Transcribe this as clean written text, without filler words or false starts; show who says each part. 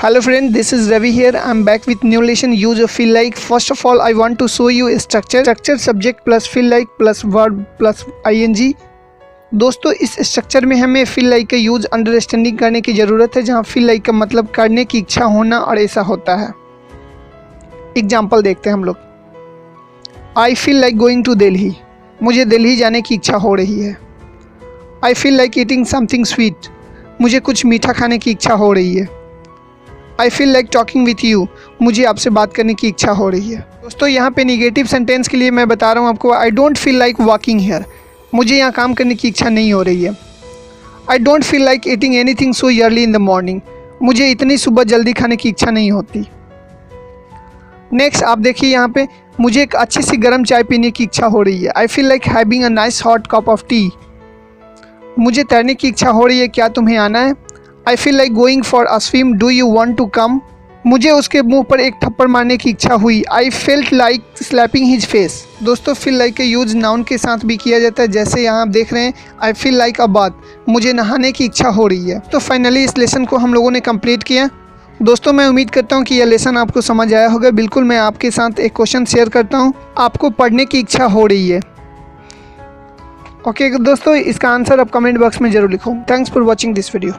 Speaker 1: Hello friend, this is Ravi here. I'm back with new lesson use of feel like. First of all, I want to show you structure subject plus feel like plus verb plus ing. दोस्तों इस structure में हमें feel like का use understanding करने की ज़रूरत है, जहाँ फील लाइक का मतलब करने की इच्छा होना और ऐसा होता है। एग्जाम्पल देखते हैं हम लोग। I feel like going to Delhi, मुझे दिल्ली जाने की इच्छा हो रही है। I feel like eating something sweet, मुझे कुछ मीठा खाने की इच्छा हो रही है। I feel like talking with you, मुझे आपसे बात करने की इच्छा हो रही है। दोस्तों यहाँ पे निगेटिव सेंटेंस के लिए मैं बता रहा हूँ आपको। I don't feel like walking here, मुझे यहाँ काम करने की इच्छा नहीं हो रही है। आई don't feel like eating anything so early in the morning, मुझे इतनी सुबह जल्दी खाने की इच्छा नहीं होती। नेक्स्ट आप देखिए यहाँ पे, मुझे एक अच्छी सी गर्म चाय पीने की इच्छा हो रही है। I feel like having a nice hot cup of T, मुझे तैरने की इच्छा हो रही है, क्या तुम्हें आना है। I feel like going for a swim, do you want to come, मुझे उसके मुंह पर एक थप्पड़ मारने की इच्छा हुई। I felt like slapping his face. दोस्तों फील लाइक का यूज नाउन के साथ भी किया जाता है, जैसे यहाँ आप देख रहे हैं आई फील लाइक अ बाथ, मुझे नहाने की इच्छा हो रही है। तो फाइनली इस लेसन को हम लोगों ने कंप्लीट किया। दोस्तों मैं उम्मीद करता हूँ कि यह लेसन आपको समझ आया होगा। बिल्कुल मैं आपके साथ एक क्वेश्चन शेयर करता हूँ, आपको पढ़ने की इच्छा हो रही है। ओके दोस्तों, इसका आंसर आप कमेंट बॉक्स में ज़रूर लिखो। Thanks for watching this video.